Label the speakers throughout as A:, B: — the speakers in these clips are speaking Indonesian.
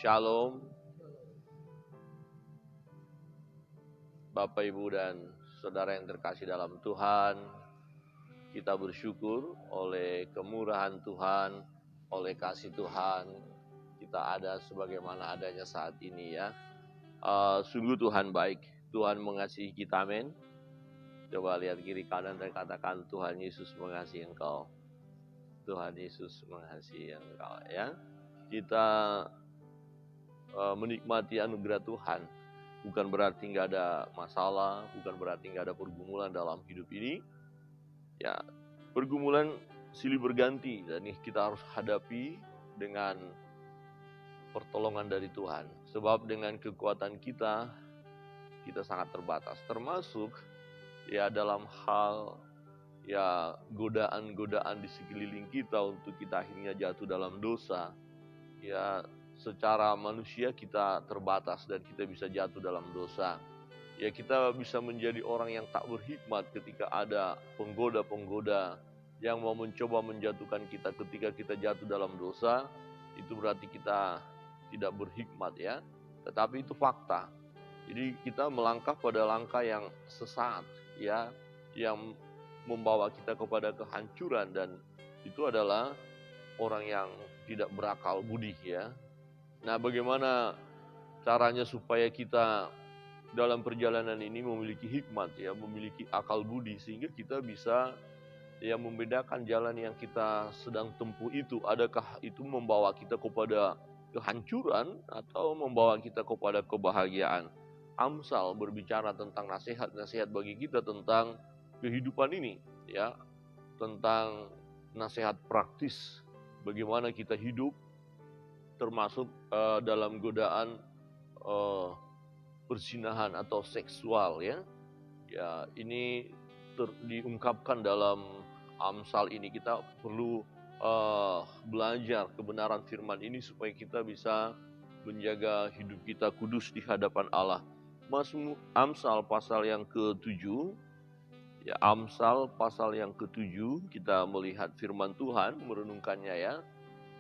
A: Shalom, Bapak, Ibu, dan Saudara yang terkasih dalam Tuhan. Kita bersyukur oleh kemurahan Tuhan, oleh kasih Tuhan, kita ada sebagaimana adanya saat ini ya. Sungguh Tuhan baik, Tuhan mengasihi kita, amin. Coba lihat kiri kanan dan katakan, Tuhan Yesus mengasihi engkau. Tuhan Yesus mengasihi engkau ya. Kita menikmati anugerah Tuhan. Bukan berarti nggak ada masalah, bukan berarti nggak ada pergumulan dalam hidup ini. Ya, pergumulan silih berganti dan ini kita harus hadapi dengan pertolongan dari Tuhan. Sebab dengan kekuatan kita sangat terbatas. Termasuk ya dalam hal ya godaan-godaan di sekeliling kita untuk kita akhirnya jatuh dalam dosa. Ya, secara manusia kita terbatas dan kita bisa jatuh dalam dosa. Ya, kita bisa menjadi orang yang tak berhikmat ketika ada penggoda-penggoda yang mau mencoba menjatuhkan kita ketika kita jatuh dalam dosa. Itu berarti kita tidak berhikmat ya. Tetapi itu fakta. Jadi kita melangkah pada langkah yang sesat ya, yang membawa kita kepada kehancuran, dan itu adalah orang yang tidak berakal budi ya. Nah, bagaimana caranya supaya kita dalam perjalanan ini memiliki hikmat ya, memiliki akal budi sehingga kita bisa ya membedakan jalan yang kita sedang tempuh itu, adakah itu membawa kita kepada kehancuran atau membawa kita kepada kebahagiaan. Amsal berbicara tentang nasihat-nasihat bagi kita tentang kehidupan ini ya, tentang nasihat praktis bagaimana kita hidup, termasuk dalam godaan persinahan atau seksual ya. Ya, ini diungkapkan dalam Amsal ini. Kita perlu belajar kebenaran firman ini supaya kita bisa menjaga hidup kita kudus di hadapan Allah. Amsal pasal yang ke-7 ya, Amsal pasal yang ke-7 kita melihat firman Tuhan, merenungkannya ya.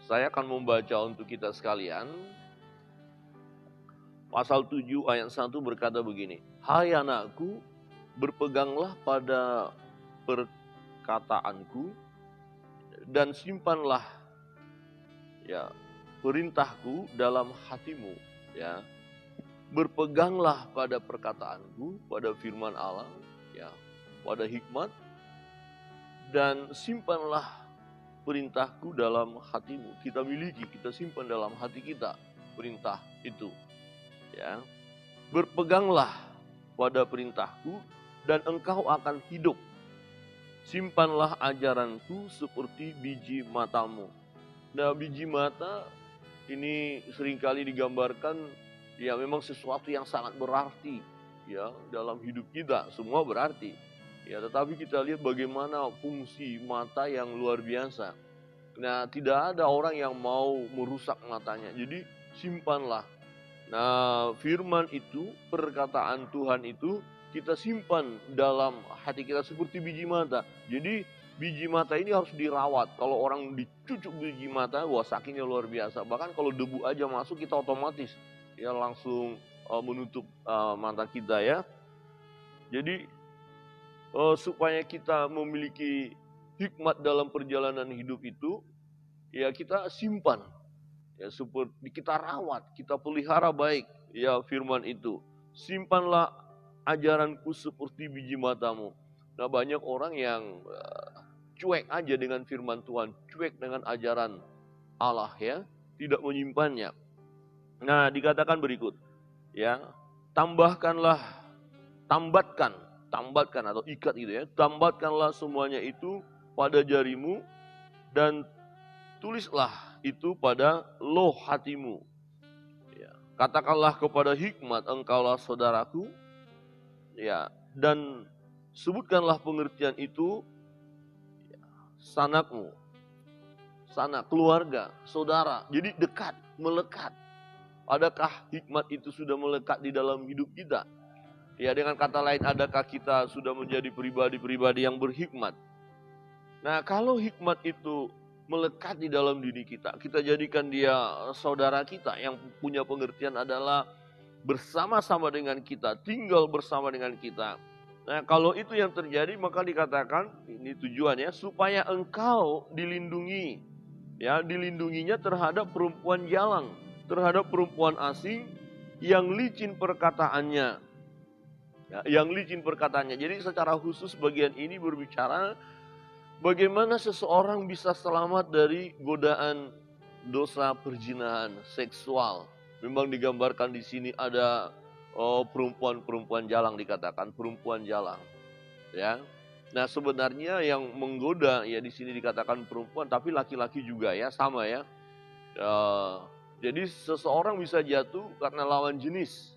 A: Saya akan membaca untuk kita sekalian. Pasal 7 ayat 1 berkata begini. Hai anakku, berpeganglah pada perkataanku dan simpanlah ya perintahku dalam hatimu ya. Berpeganglah pada perkataanku, pada firman Allah ya, pada hikmat, dan simpanlah perintahku dalam hatimu. Kita miliki, kita simpan dalam hati kita perintah itu ya. Berpeganglah pada perintahku dan engkau akan hidup. Simpanlah ajaranku seperti biji matamu. Nah, biji mata ini seringkali digambarkan ya memang sesuatu yang sangat berarti ya dalam hidup kita, semua berarti. Ya, tetapi kita lihat bagaimana fungsi mata yang luar biasa. Nah, tidak ada orang yang mau merusak matanya. Jadi simpanlah. Nah, firman itu, perkataan Tuhan itu kita simpan dalam hati kita seperti biji mata. Jadi biji mata ini harus dirawat. Kalau orang dicucuk biji mata, wah sakitnya luar biasa. Bahkan kalau debu aja masuk kita otomatis ya langsung menutup mata kita ya. Jadi supaya kita memiliki hikmat dalam perjalanan hidup itu, ya kita simpan, ya seperti kita rawat, kita pelihara baik, ya firman itu. Simpanlah ajaranku seperti biji matamu. Nah, banyak orang yang cuek aja dengan firman Tuhan, cuek dengan ajaran Allah ya, tidak menyimpannya. Nah, dikatakan berikut, ya tambatkan atau ikat gitu ya. Tambatkanlah semuanya itu pada jarimu dan tulislah itu pada loh hatimu. Ya, katakanlah kepada hikmat, engkaulah saudaraku. Ya, dan sebutkanlah pengertian itu ya, sanakmu, sanak keluarga, saudara. Jadi dekat, melekat. Adakah hikmat itu sudah melekat di dalam hidup kita? Ya, dengan kata lain, adakah kita sudah menjadi pribadi-pribadi yang berhikmat? Nah, kalau hikmat itu melekat di dalam diri kita. Kita jadikan dia saudara kita yang punya pengertian adalah bersama-sama dengan kita, tinggal bersama dengan kita. Nah, kalau itu yang terjadi maka dikatakan ini tujuannya supaya engkau dilindungi. Ya, dilindunginya terhadap perempuan jalang, terhadap perempuan asing yang licin perkataannya. Ya, yang licin perkataannya. Jadi secara khusus bagian ini berbicara bagaimana seseorang bisa selamat dari godaan dosa perzinahan seksual. Memang digambarkan di sini ada perempuan-perempuan jalang, dikatakan perempuan jalang. Ya. Nah, sebenarnya yang menggoda ya di sini dikatakan perempuan, tapi laki-laki juga ya, sama ya. Jadi seseorang bisa jatuh karena lawan jenis.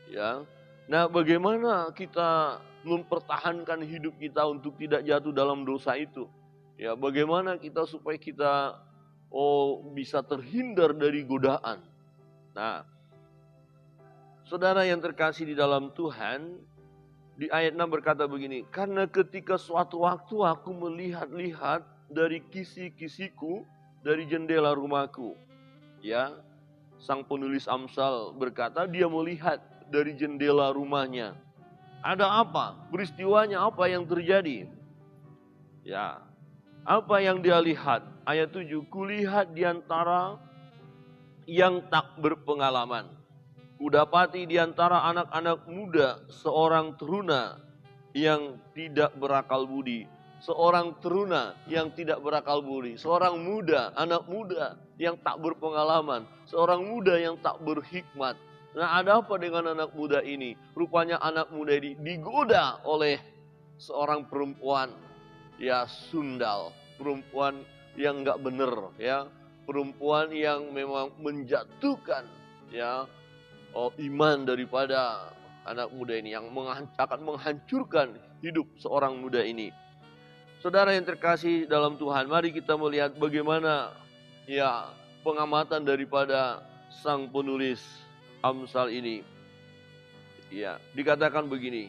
A: Ya. Nah, bagaimana kita mempertahankan hidup kita untuk tidak jatuh dalam dosa itu? Ya, bagaimana kita supaya kita bisa terhindar dari godaan? Nah, saudara yang terkasih di dalam Tuhan, di ayat 6 berkata begini, karena ketika suatu waktu aku melihat-lihat dari kisi-kisiku dari jendela rumahku. Ya, sang penulis Amsal berkata dia melihat dari jendela rumahnya. Ada apa? Peristiwanya apa yang terjadi? Ya, apa yang dia lihat? Ayat 7, kulihat di antara yang tak berpengalaman. Kudapati di antara anak-anak muda seorang teruna yang tidak berakal budi. Seorang teruna yang tidak berakal budi. Seorang muda, anak muda yang tak berpengalaman. Seorang muda yang tak berhikmat. Nah, ada apa dengan anak muda ini? Rupanya anak muda ini digoda oleh seorang perempuan. Ya, sundal. Perempuan yang gak benar, ya. Perempuan yang memang menjatuhkan, ya, iman daripada anak muda ini yang akan menghancurkan hidup seorang muda ini. Saudara yang terkasih dalam Tuhan, mari kita melihat bagaimana ya pengamatan daripada sang penulis Amsal ini. Ya, dikatakan begini.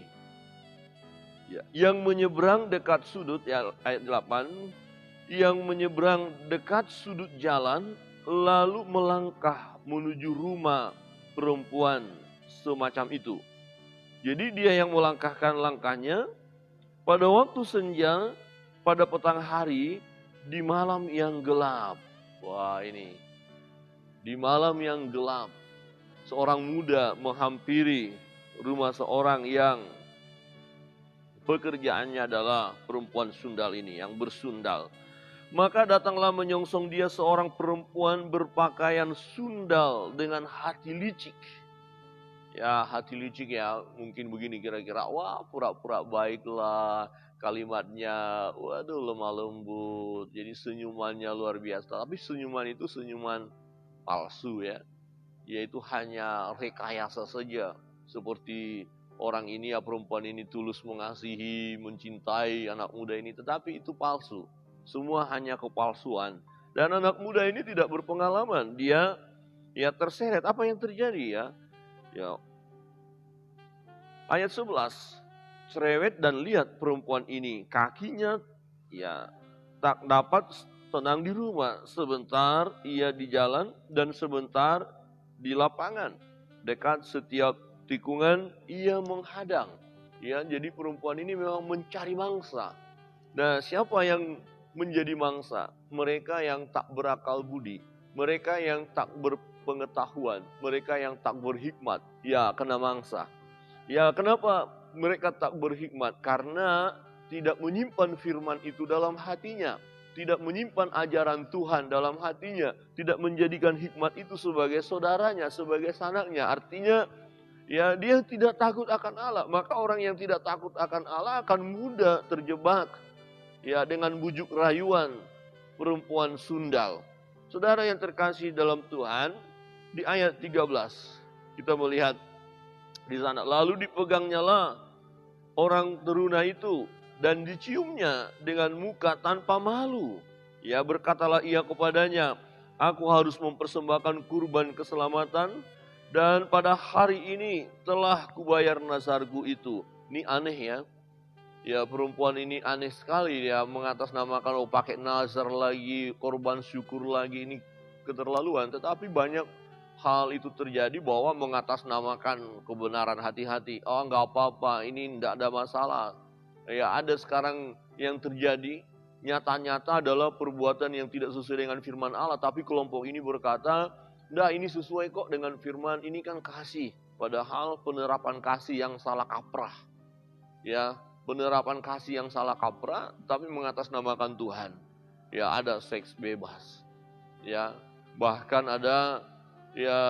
A: Ya, yang menyeberang dekat sudut, ya ayat 8, yang menyeberang dekat sudut jalan lalu melangkah menuju rumah perempuan semacam itu. Jadi dia yang melangkahkan langkahnya pada waktu senja, pada petang hari, di malam yang gelap. Wah, ini di malam yang gelap, seorang muda menghampiri rumah seorang yang pekerjaannya adalah perempuan sundal ini, yang bersundal. Maka datanglah menyongsong dia seorang perempuan berpakaian sundal dengan hati licik. Ya, hati licik ya, mungkin begini kira-kira, wah pura-pura baiklah, kalimatnya, waduh lemah lembut, jadi senyumannya luar biasa. Tapi senyuman itu senyuman palsu ya, yaitu hanya rekayasa saja. Seperti orang ini ya, perempuan ini tulus mengasihi, mencintai anak muda ini, tetapi itu palsu. Semua hanya kepalsuan. Dan anak muda ini tidak berpengalaman. Dia ya terseret. Apa yang terjadi ya? Ya. Ayat 11. Cerewet dan lihat perempuan ini. Kakinya ya tak dapat tenang di rumah. Sebentar ia di jalan dan sebentar di lapangan. Dekat setiap tikungan ia menghadang. Ya, jadi perempuan ini memang mencari mangsa. Nah, siapa yang menjadi mangsa? Mereka yang tak berakal budi, mereka yang tak berpengetahuan, mereka yang tak berhikmat. Ya, kena mangsa. Ya, kenapa mereka tak berhikmat? Karena tidak menyimpan firman itu dalam hatinya, tidak menyimpan ajaran Tuhan dalam hatinya, tidak menjadikan hikmat itu sebagai saudaranya, sebagai sanaknya. Artinya, ya dia tidak takut akan Allah. Maka orang yang tidak takut akan Allah akan mudah terjebak ya dengan bujuk rayuan perempuan sundal. Saudara yang terkasih dalam Tuhan, di ayat 13 kita melihat di sana, lalu dipegangnyalah orang teruna itu dan diciumnya dengan muka tanpa malu. Ya, berkatalah ia kepadanya, aku harus mempersembahkan kurban keselamatan dan pada hari ini telah kubayar nazarku itu. Ini aneh ya. Ya perempuan ini aneh sekali ya, mengatasnamakan pakai nazar lagi, korban syukur lagi, ini keterlaluan. Tetapi banyak hal itu terjadi bahwa mengatasnamakan kebenaran, hati-hati. Oh nggak apa-apa, ini nggak ada masalah. Ya ada sekarang yang terjadi nyata-nyata adalah perbuatan yang tidak sesuai dengan firman Allah. Tapi kelompok ini berkata, nah ini sesuai kok dengan firman, ini kan kasih. Padahal penerapan kasih yang salah kaprah. Ya, penerapan kasih yang salah kaprah, tapi mengatasnamakan Tuhan. Ya, ada seks bebas. Ya, bahkan ada ya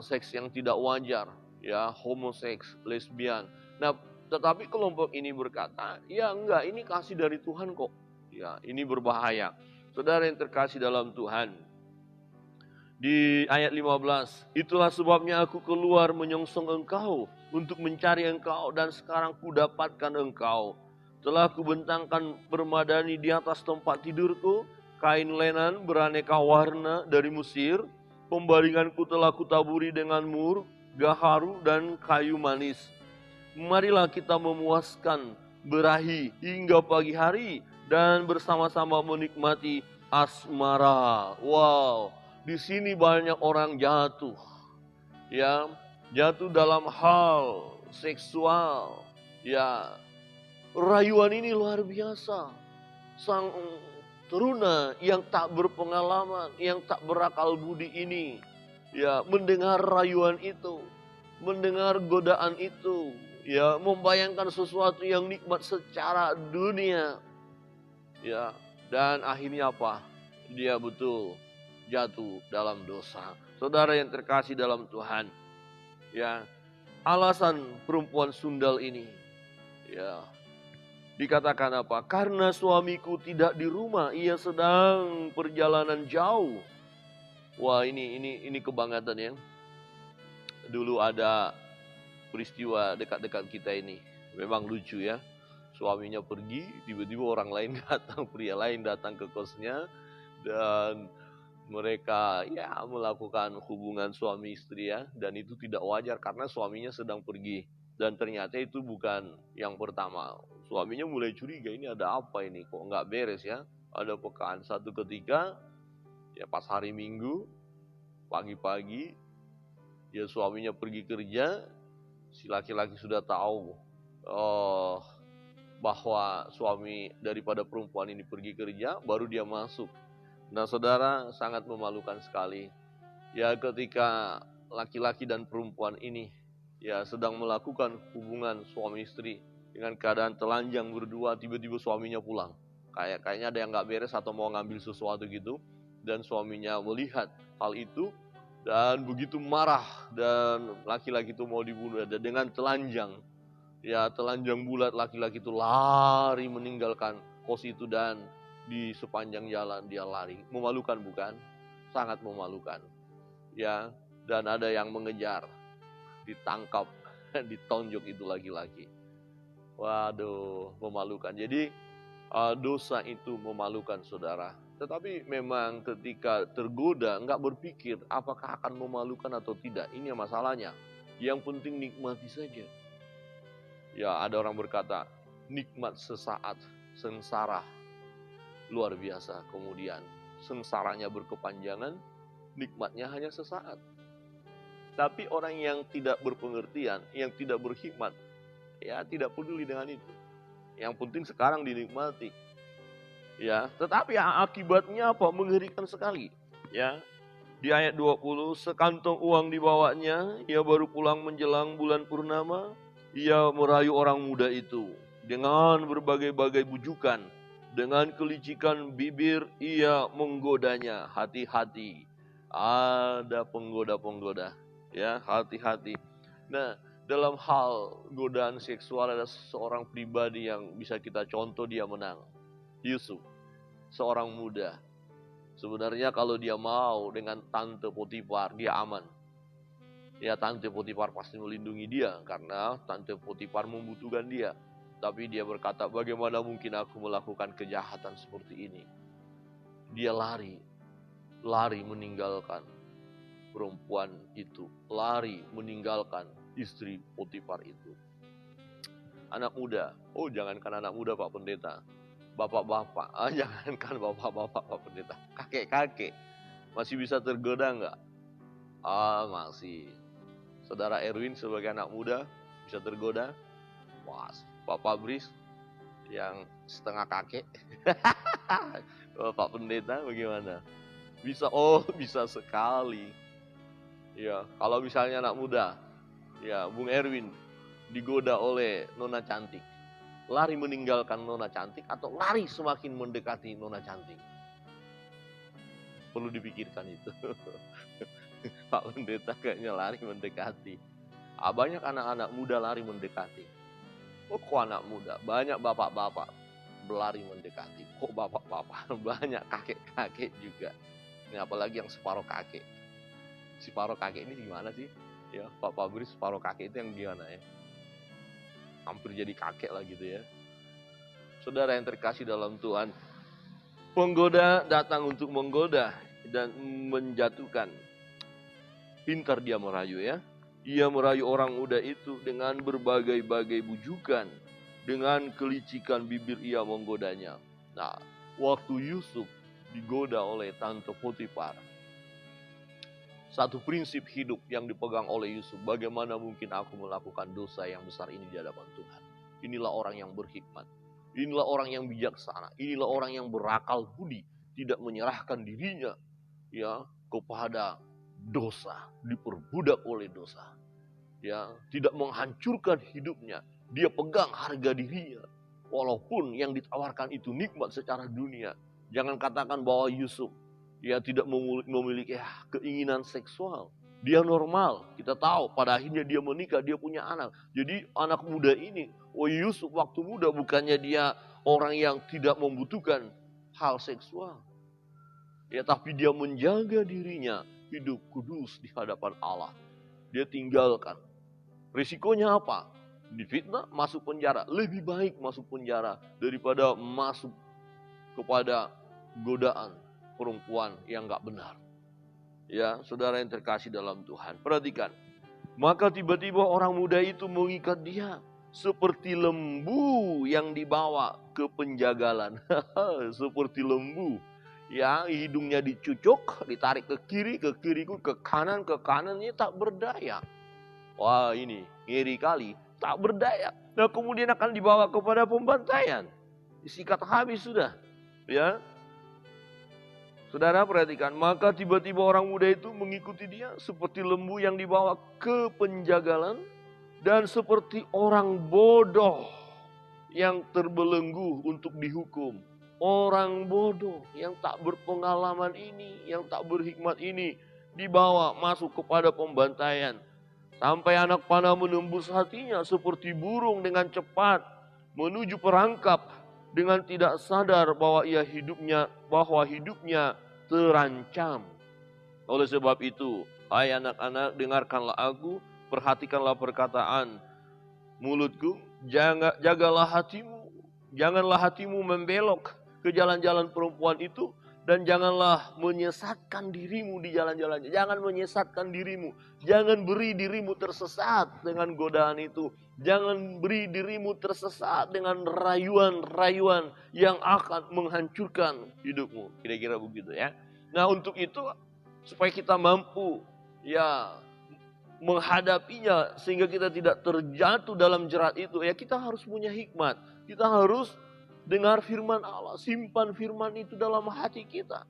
A: seks yang tidak wajar. Ya, homoseks, lesbian. Nah, tetapi kelompok ini berkata, ya enggak, ini kasih dari Tuhan kok. Ya, ini berbahaya. Saudara yang terkasih dalam Tuhan, di ayat 15, itulah sebabnya aku keluar menyongsong engkau untuk mencari engkau dan sekarang kudapatkan engkau. Telah kubentangkan permadani di atas tempat tidurku, kain lenan beraneka warna dari Mesir, pembaringanku telah kutaburi dengan mur, gaharu dan kayu manis. Marilah kita memuaskan berahi hingga pagi hari dan bersama-sama menikmati asmara. Wow, di sini banyak orang jatuh, ya, jatuh dalam hal seksual, ya. Rayuan ini luar biasa. Sang teruna yang tak berpengalaman, yang tak berakal budi ini, ya, mendengar rayuan itu, mendengar godaan itu, ya, membayangkan sesuatu yang nikmat secara dunia, ya, dan akhirnya apa? Dia betul jatuh dalam dosa. Saudara yang terkasih dalam Tuhan, ya, alasan perempuan sundal ini, ya, dikatakan apa? Karena suamiku tidak di rumah, ia sedang perjalanan jauh. Wah, ini kebanggaan ya. Dulu ada peristiwa dekat-dekat kita ini. Memang lucu ya. Suaminya pergi, tiba-tiba orang lain datang, pria lain datang ke kosnya dan mereka ya melakukan hubungan suami istri ya, dan itu tidak wajar karena suaminya sedang pergi. Dan ternyata itu bukan yang pertama. Suaminya mulai curiga, ini ada apa ini, kok nggak beres ya. Ada pekaan satu ketika, ya pas hari Minggu, pagi-pagi, ya suaminya pergi kerja, si laki-laki sudah tahu bahwa suami daripada perempuan ini pergi kerja, baru dia masuk. Nah saudara, sangat memalukan sekali. Ya ketika laki-laki dan perempuan ini ya sedang melakukan hubungan suami istri dengan keadaan telanjang berdua, tiba-tiba suaminya pulang. Kayaknya ada yang gak beres atau mau ngambil sesuatu gitu. Dan suaminya melihat hal itu dan begitu marah dan laki-laki itu mau dibunuh dengan telanjang. Ya telanjang bulat, laki-laki itu lari meninggalkan kos itu dan di sepanjang jalan dia lari. Memalukan bukan? Sangat memalukan. Ya, dan ada yang mengejar, ditangkap, ditonjok itu laki-laki. Waduh, memalukan. Jadi dosa itu memalukan saudara. Tetapi memang ketika tergoda, enggak berpikir apakah akan memalukan atau tidak. Ini masalahnya. Yang penting nikmati saja. Ya, ada orang berkata, nikmat sesaat, sengsara luar biasa. Kemudian sengsaranya berkepanjangan, nikmatnya hanya sesaat. Tapi orang yang tidak berpengertian, yang tidak berhikmat, ya tidak peduli dengan itu. Yang penting sekarang dinikmati. Ya, tetapi akibatnya apa? Mengerikan sekali. Ya, di ayat 20, sekantong uang dibawanya, ia baru pulang menjelang bulan purnama. Ia merayu orang muda itu dengan berbagai-bagai bujukan. Dengan kelicikan bibir ia menggodanya. Hati-hati, ada penggoda-penggoda. Ya, hati-hati. Nah, dalam hal godaan seksual ada seorang pribadi yang bisa kita contoh, dia menang. Yusuf, seorang muda. Sebenarnya kalau dia mau dengan tante Potifar, dia aman. Ya tante Potifar pasti melindungi dia karena tante Potifar membutuhkan dia. Tapi dia berkata, bagaimana mungkin aku melakukan kejahatan seperti ini? Dia lari meninggalkan perempuan itu, lari meninggalkan istri Potifar itu. anak muda. Oh, jangankan anak muda Pak Pendeta. Bapak-bapak, jangankan bapak-bapak Pak Pendeta. Kakek-kakek, masih bisa tergoda nggak? Masih. Saudara Erwin sebagai anak muda, bisa tergoda? Mas, Pak Fabris yang setengah kakek. Pak Pendeta bagaimana? Bisa, bisa sekali. Ya, kalau misalnya anak muda, ya Bung Erwin digoda oleh nona cantik, lari meninggalkan nona cantik atau lari semakin mendekati nona cantik? Perlu dipikirkan itu. Pak Pendeta kayaknya lari mendekati. Banyak anak-anak muda lari mendekati. Kok anak muda? Banyak bapak-bapak berlari mendekati. Kok bapak-bapak? Banyak kakek-kakek juga. Ini apalagi yang separuh kakek. Separuh kakek ini gimana sih? Ya, Pak Fabris separuh kakek itu yang gimana ya? Hampir jadi kakek lah gitu ya. Saudara yang terkasih dalam Tuhan, penggoda datang untuk menggoda dan menjatuhkan. Pintar dia merayu ya. Ia merayu orang muda itu dengan berbagai-bagai bujukan. Dengan kelicikan bibir ia menggodanya. Nah, waktu Yusuf digoda oleh Tante Potifar, satu prinsip hidup yang dipegang oleh Yusuf, bagaimana mungkin aku melakukan dosa yang besar ini di hadapan Tuhan. Inilah orang yang berhikmat. Inilah orang yang bijaksana. Inilah orang yang berakal budi. Tidak menyerahkan dirinya ya kepada dosa, diperbudak oleh dosa. Ya, tidak menghancurkan hidupnya. Dia pegang harga dirinya. Walaupun yang ditawarkan itu nikmat secara dunia. Jangan katakan bahwa Yusuf dia tidak memiliki keinginan seksual. Dia normal. Kita tahu pada akhirnya dia menikah, dia punya anak. Jadi anak muda ini, Yusuf waktu muda bukannya dia orang yang tidak membutuhkan hal seksual. Ya, tapi dia menjaga dirinya hidup kudus di hadapan Allah. Dia tinggalkan. Risikonya apa? Difitnah, masuk penjara. Lebih baik masuk penjara daripada masuk kepada godaan perempuan yang gak benar. Ya, saudara yang terkasih dalam Tuhan, perhatikan. Maka tiba-tiba orang muda itu mengikat dia seperti lembu yang dibawa ke penjagalan. Seperti lembu. Ya, hidungnya dicucuk, ditarik ke kiri, ke kanannya tak berdaya. Wah, ini ngeri kali, tak berdaya. Nah, kemudian akan dibawa kepada pembantaian. Disikat habis sudah. Ya. Saudara perhatikan, maka tiba-tiba orang muda itu mengikuti dia seperti lembu yang dibawa ke penjagalan dan seperti orang bodoh yang terbelenggu untuk dihukum. Orang bodoh yang tak berpengalaman ini, yang tak berhikmat ini dibawa masuk kepada pembantaian. Sampai anak panah menembus hatinya seperti burung dengan cepat menuju perangkap dengan tidak sadar bahwa hidupnya terancam. Oleh sebab itu, hai anak-anak, dengarkanlah aku, perhatikanlah perkataan mulutku, jagalah hatimu, janganlah hatimu membelok ke jalan-jalan perempuan itu, dan janganlah menyesatkan dirimu di jalan-jalannya. Jangan menyesatkan dirimu. Jangan beri dirimu tersesat dengan godaan itu. Jangan beri dirimu tersesat dengan rayuan-rayuan yang akan menghancurkan hidupmu. Kira-kira begitu ya. Nah, untuk itu supaya kita mampu ya menghadapinya sehingga kita tidak terjatuh dalam jerat itu, ya kita harus punya hikmat. Kita harus dengar firman Allah, simpan firman itu dalam hati kita.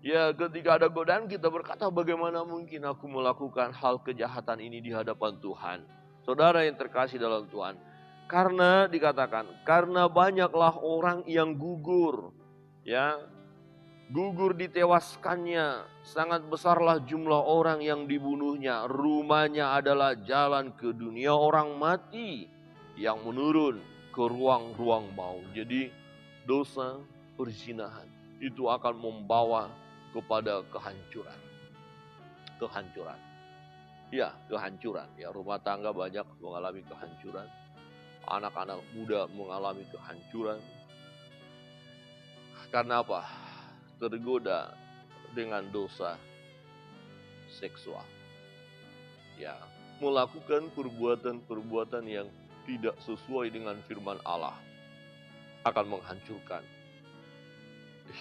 A: Ya, ketika ada godaan kita berkata, bagaimana mungkin aku melakukan hal kejahatan ini di hadapan Tuhan. Saudara yang terkasih dalam Tuhan, karena dikatakan, karena banyaklah orang yang gugur, ya, gugur ditewaskannya, sangat besarlah jumlah orang yang dibunuhnya. Rumahnya adalah jalan ke dunia orang mati yang menurun ke ruang-ruang maut. Jadi dosa perzinahan itu akan membawa kepada kehancuran. Kehancuran. Ya, kehancuran. Ya, rumah tangga banyak mengalami kehancuran. Anak-anak muda mengalami kehancuran. Karena apa? Tergoda dengan dosa seksual. Ya, melakukan perbuatan-perbuatan yang tidak sesuai dengan firman Allah akan menghancurkan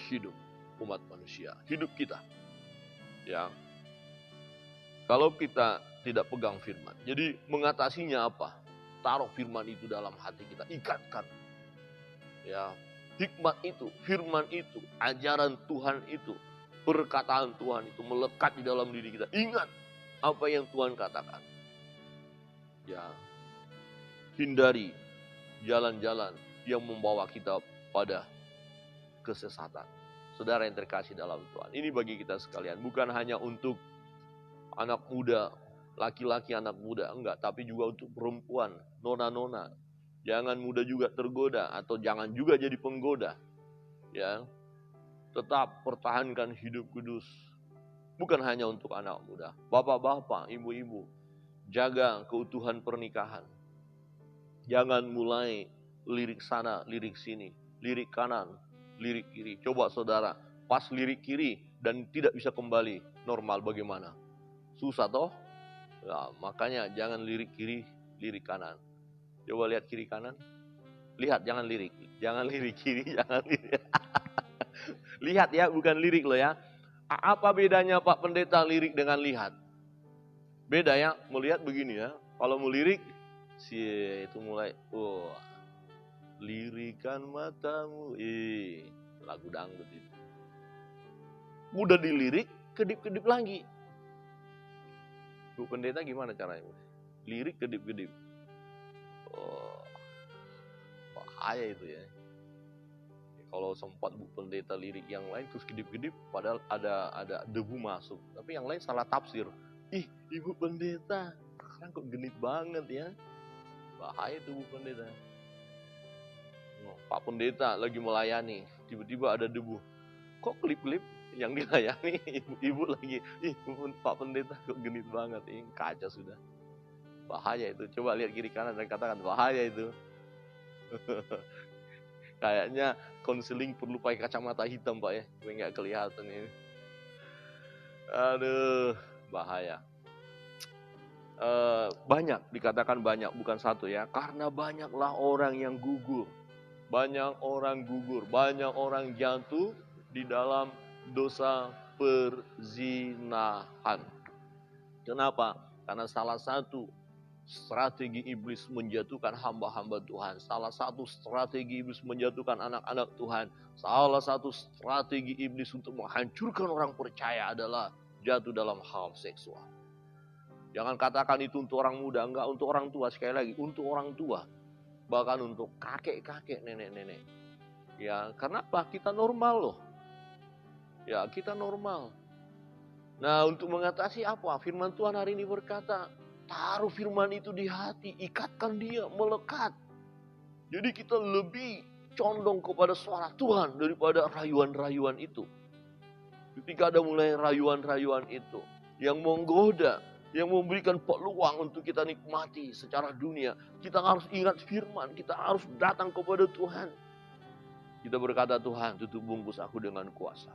A: hidup umat manusia, hidup kita. Ya, kalau kita tidak pegang firman, jadi mengatasinya apa? Taruh firman itu dalam hati kita, ikatkan. Ya, hikmat itu, firman itu, ajaran Tuhan itu, perkataan Tuhan itu melekat di dalam diri kita. Ingat apa yang Tuhan katakan. Ya, hindari jalan-jalan yang membawa kita pada kesesatan. Saudara yang terkasih dalam Tuhan, ini bagi kita sekalian, bukan hanya untuk anak muda, laki-laki anak muda, enggak, tapi juga untuk perempuan, nona-nona. Jangan mudah juga tergoda atau jangan juga jadi penggoda. Ya, tetap pertahankan hidup kudus. Bukan hanya untuk anak muda, bapak-bapak, ibu-ibu, jaga keutuhan pernikahan. Jangan mulai lirik sana, lirik sini, lirik kanan, lirik kiri. Coba saudara, pas lirik kiri dan tidak bisa kembali normal bagaimana? Susah toh? Ya, makanya jangan lirik kiri, lirik kanan. Coba lihat kiri kanan. Lihat, jangan lirik. Jangan lirik kiri, jangan lirik. Lihat ya, bukan lirik loh ya. Apa bedanya Pak Pendeta lirik dengan lihat? Beda ya, melihat begini ya. Kalau mau lirik, itu mulai, lirikan matamu, lagu dangdut itu. Udah dilirik, kedip-kedip lagi. Bu Pendeta gimana caranya? Lirik kedip-kedip. Bahaya itu ya. Kalau sempat Bu Pendeta lirik yang lain terus kedip-kedip, padahal ada debu masuk. Tapi yang lain salah tafsir. Ibu Pendeta, sekarang kok genit banget ya. Bahaya itu Bu Pendeta. Pak Pendeta lagi melayani, tiba-tiba ada debu. Kok klip-klip yang dilayani ibu lagi, Pak Pendeta kok genit banget. Kaca sudah. Bahaya itu. Coba lihat kiri kanan dan katakan bahaya itu. Kayaknya konseling perlu pakai kacamata hitam Pak ya, gue nggak kelihatan ini. Aduh, bahaya. Banyak, dikatakan banyak, bukan satu ya. Karena banyaklah orang yang gugur. Banyak orang gugur, banyak orang jatuh di dalam dosa perzinahan. Kenapa? Karena salah satu strategi iblis menjatuhkan hamba-hamba Tuhan. Salah satu strategi iblis menjatuhkan anak-anak Tuhan. Salah satu strategi iblis untuk menghancurkan orang percaya adalah jatuh dalam hal seksual. Jangan katakan itu untuk orang muda, enggak, untuk orang tua. Sekali lagi, untuk orang tua. Bahkan untuk kakek-kakek, nenek-nenek. Ya, kenapa? Kita normal loh. Ya, kita normal. Nah, untuk mengatasi apa? Firman Tuhan hari ini berkata, taruh firman itu di hati, ikatkan dia, melekat. Jadi kita lebih condong kepada suara Tuhan daripada rayuan-rayuan itu. Ketika ada mulai rayuan-rayuan itu, yang menggoda, yang memberikan peluang untuk kita nikmati secara dunia, kita harus ingat firman, kita harus datang kepada Tuhan. Kita berkata, Tuhan, tutup bungkus aku dengan kuasa.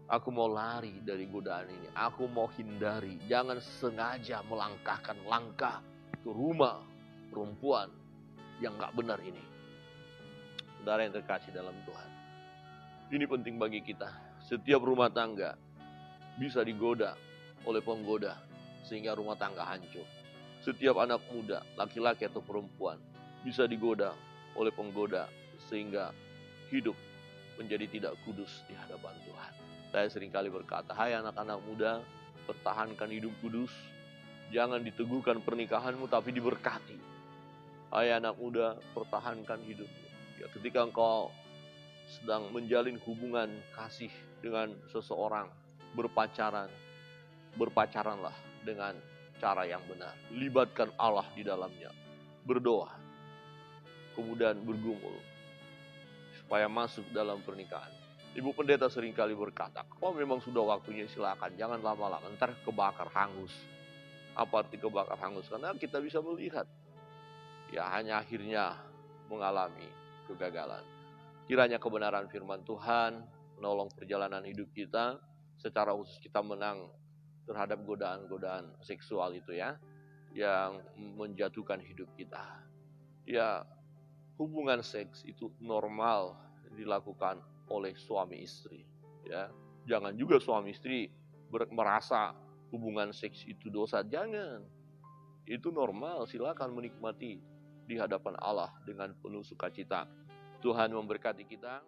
A: Aku mau lari dari godaan ini. Aku mau hindari. Jangan sengaja melangkahkan langkah ke rumah perempuan yang gak benar ini. Saudara yang terkasih dalam Tuhan. Ini penting bagi kita. Setiap rumah tangga bisa digoda oleh penggoda sehingga rumah tangga hancur. Setiap anak muda, laki-laki atau perempuan bisa digoda oleh penggoda sehingga hidup menjadi tidak kudus di hadapan Tuhan. Saya seringkali berkata, hai anak-anak muda, pertahankan hidup kudus. Jangan diteguhkan pernikahanmu tapi diberkati. Hai anak muda, pertahankan hidupmu. Ya, ketika engkau sedang menjalin hubungan kasih dengan seseorang, berpacaranlah dengan cara yang benar. Libatkan Allah di dalamnya. Berdoa. Kemudian bergumul. Supaya masuk dalam pernikahan. Ibu Pendeta seringkali berkata, kalau memang sudah waktunya silakan, jangan lama-lama, ntar kebakar hangus. Apa arti kebakar hangus? Karena kita bisa melihat, ya hanya akhirnya mengalami kegagalan. Kiranya kebenaran firman Tuhan menolong perjalanan hidup kita, secara khusus kita menang terhadap godaan-godaan seksual itu ya, yang menjatuhkan hidup kita. ya hubungan seks itu normal dilakukan oleh suami istri. Ya, jangan juga suami istri merasa hubungan seks itu dosa. Jangan. Itu normal, silakan menikmati di hadapan Allah dengan penuh sukacita. Tuhan memberkati kita.